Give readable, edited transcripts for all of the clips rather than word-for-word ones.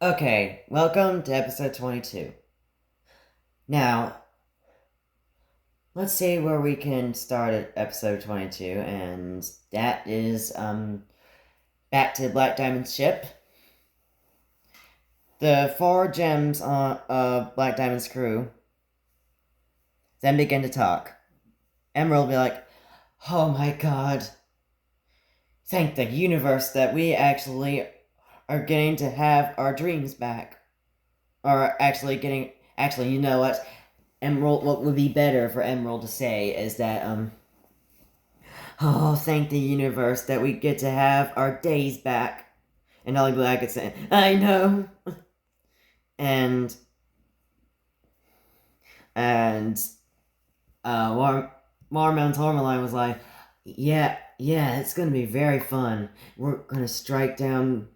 Okay, welcome to episode 22. Now, let's see where we can start at episode 22, and that is, back to Black Diamond's ship. The 4 gems on Black Diamond's crew then begin to talk. Emerald will be like, oh my god, thank the universe that we actually are getting to have our dreams back. Or actually, you know what? Emerald, what would be better for Emerald to say is that, oh, thank the universe that we get to have our days back. And Ollie Black could say, I know. And, and, Watermelon Tourmaline was like, yeah, it's gonna be very fun. We're gonna strike down,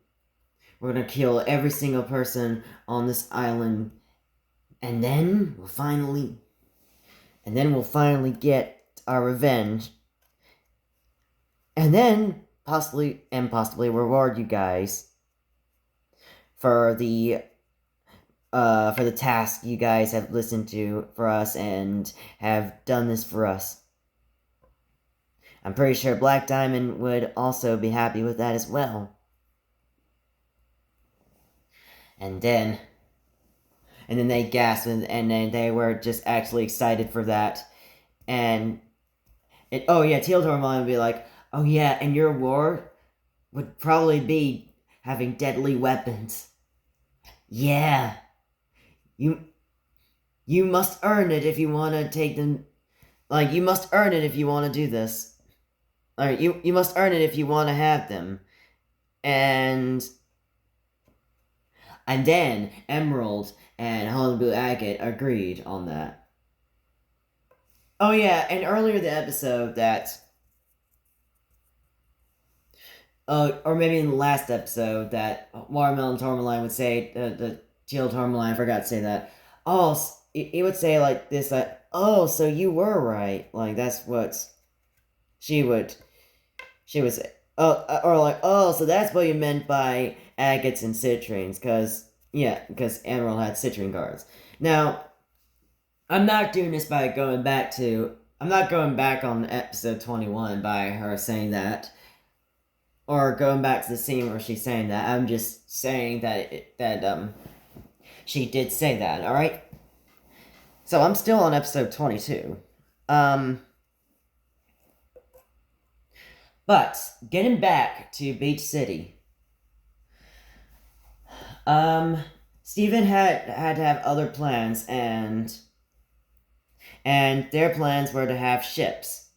we're gonna kill every single person on this island. And then we'll finally get our revenge. And then possibly reward you guys for the task you guys have listened to for us and have done this for us. I'm pretty sure Black Diamond would also be happy with that as well. And then they gasped, and then they were just actually excited for that. And Teal Tourmaline would be like, oh yeah, and your war would probably be having deadly weapons. Yeah. You must earn it if you want to take them. Like, you must earn it if you want to do this. Alright, you must earn it if you want to have them. And then Emerald and Honolulu Agate agreed on that. Oh yeah, and earlier in the episode that or maybe in the last episode that Watermelon Tourmaline would say, the Teal Tourmaline, I forgot to say that. Oh, it would say like this, like, oh, so you were right. Like, that's what she would say. Oh, or like, oh, so that's what you meant by agates and citrines, because Emerald had citrine cards. Now, I'm not doing this by I'm not going back on episode 21 by her saying that, or going back to the scene where she's saying that. I'm just saying that she did say that, alright? So I'm still on episode 22. But getting back to Beach City. Steven had to have other plans, and their plans were to have ships.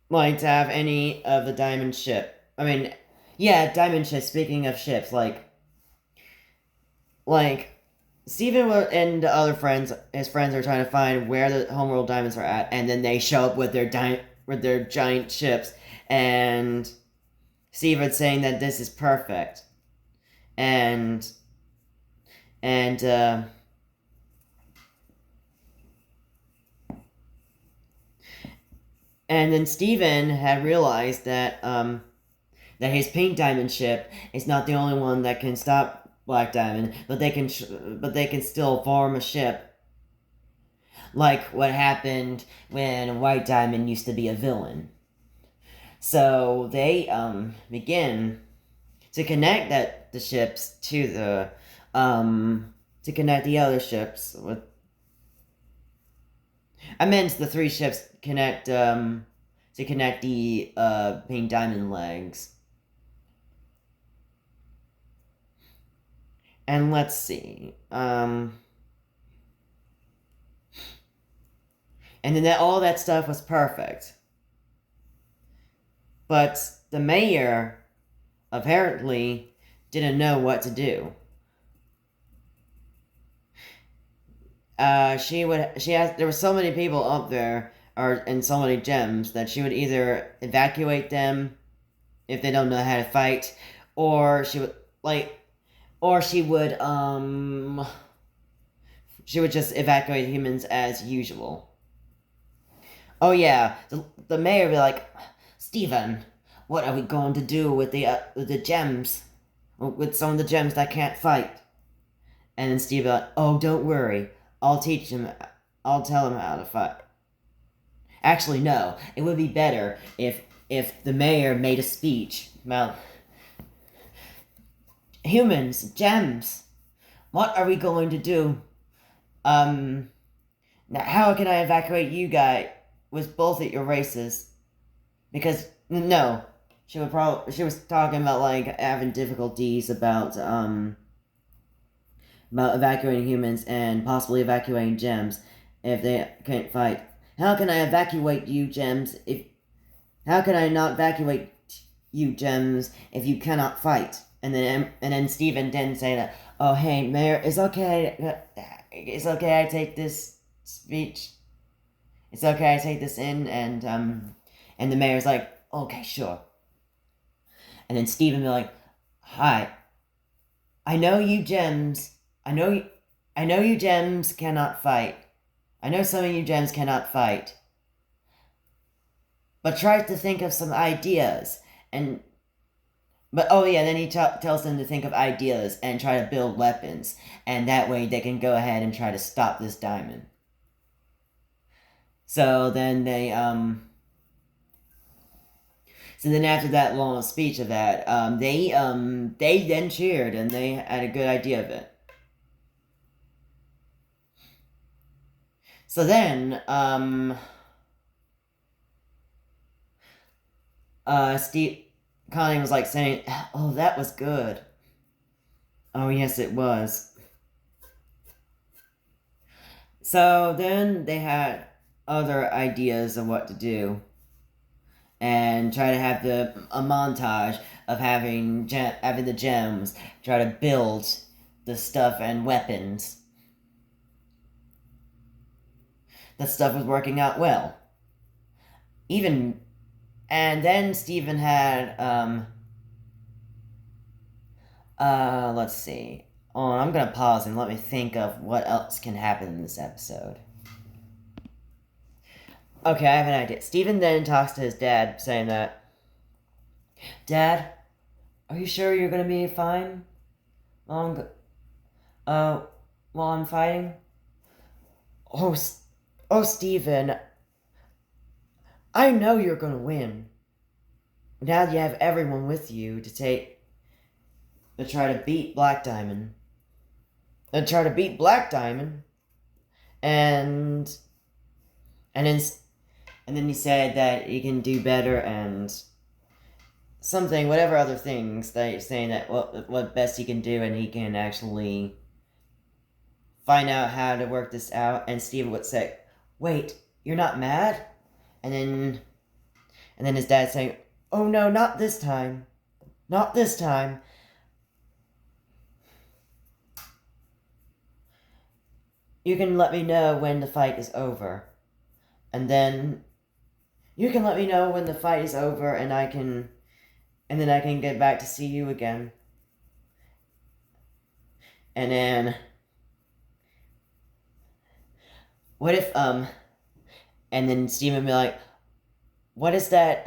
Like, to have any of the diamond ship. I mean, yeah, diamond ships, speaking of ships, like Steven and the other friends, his friends, are trying to find where the homeworld diamonds are at, and then they show up with their giant ships, and Steven's saying that this is perfect, and and then Steven had realized that that his pink diamond ship is not the only one that can stop Black Diamond, but they can still form a ship, like what happened when White Diamond used to be a villain. So they begin to connect the ships to the to connect the other ships with. I meant the 3 ships connect to connect the pink diamond legs. And let's see. And then all that stuff was perfect. But the mayor apparently didn't know what to do. There were so many people up there, and so many gems, that she would either evacuate them if they don't know how to fight, or she would just evacuate humans as usual. Oh yeah, the mayor would be like, Steven, what are we going to do with the gems? with some of the gems that can't fight. And then Steve like, oh, don't worry. I'll teach him. I'll tell him how to fight. Actually, no. It would be better if the mayor made a speech about humans, gems. What are we going to do? Now how can I evacuate you guys with both of your races? Because no, she was talking about like having difficulties about evacuating humans and possibly evacuating gems if they can't fight. How can I evacuate you, gems? If how can I not evacuate you, gems, if you cannot fight? And then Stephen didn't say that. Oh, hey, Mayor, it's okay. It's okay. I take this speech. It's okay. I take this in, and the mayor's like, okay, sure. And then Stephen be like, hi. I know you gems. I know you gems cannot fight. I know some of you gems cannot fight. But try to think of some ideas. But oh yeah, then he tells them to think of ideas and try to build weapons. And that way they can go ahead and try to stop this diamond. So then So then after that long speech of that, they then cheered and they had a good idea of it. So then, Steve Connie was like saying, "Oh, that was good." Oh, yes, it was. So then they had other ideas of what to do, and try to have a montage of having the gems try to build the stuff and weapons. That stuff was working out well. Even and then Stephen had let's see. Oh, I'm gonna pause and let me think of what else can happen in this episode. Okay, I have an idea. Stephen then talks to his dad, saying that, Dad, are you sure you're gonna be fine? While while I'm fighting? Oh, Stephen, I know you're gonna win. Now you have everyone with you to try to beat Black Diamond. And try to beat Black Diamond. And then he said that he can do better and whatever other things that he's saying that what best he can do, and he can actually find out how to work this out. And Steve would say, "Wait, you're not mad?" And then his dad saying, "Oh no, not this time, not this time." You can let me know when the fight is over, and then you can let me know when the fight is over, and then I can get back to see you again. And then, what if, and then Steven would be like, what is that,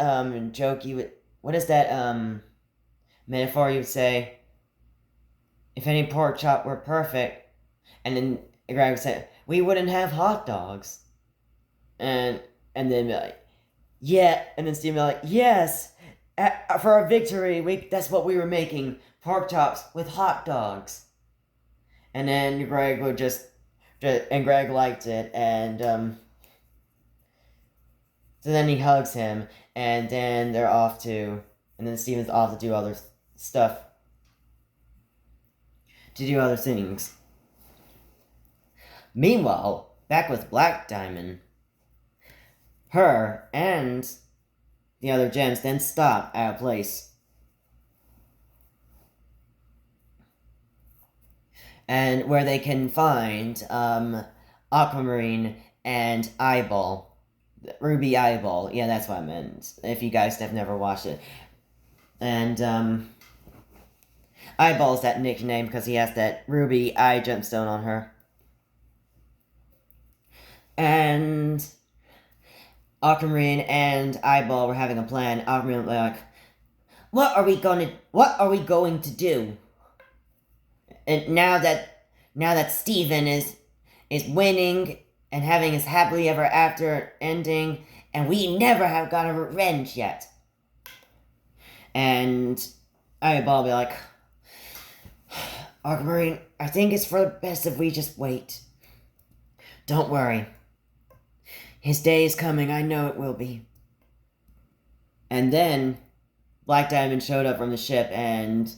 joke you would, what is that, metaphor you would say, if any pork chop were perfect, and then Greg would say, we wouldn't have hot dogs. And then be like, yeah, and then Steven would be like, yes, for our victory, that's what we were making, pork chops with hot dogs. And then Greg would and Greg liked it, and so then he hugs him, and then and then Steven's off to do other stuff, to do other things. Meanwhile, back with Black Diamond, her and the other gems then stop at a place. And where they can find Aquamarine and Eyeball. Ruby Eyeball. Yeah, that's what I meant. If you guys have never watched it. And Eyeball's that nickname because he has that ruby eye gemstone on her. And Aquamarine and Eyeball were having a plan. Aquamarine was like, what are we going to do? And now that Steven is winning and having his happily ever after ending, and we never have got a revenge yet. And Eyeball will be like, Aquamarine, I think it's for the best if we just wait. Don't worry. His day is coming, I know it will be. And then Black Diamond showed up from the ship, and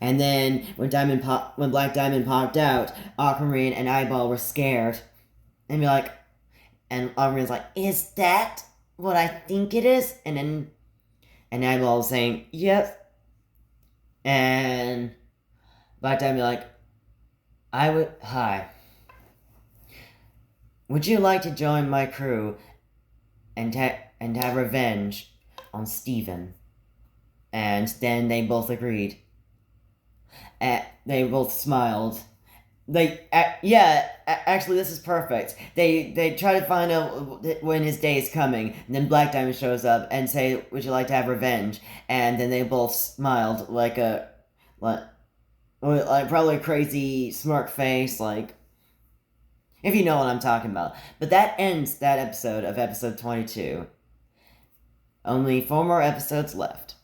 then when Black Diamond popped out, Aquamarine and Eyeball were scared. And Aquamarine's like, is that what I think it is? And Eyeball was saying, yep. And Black Diamond like, hi. Would you like to join my crew and have revenge on Steven? And then they both agreed. They both smiled. Actually, this is perfect. They try to find out when his day is coming, and then Black Diamond shows up and say, "Would you like to have revenge?" And then they both smiled like probably a crazy smirk face, like, if you know what I'm talking about. But that ends that episode of episode 22. Only 4 more episodes left.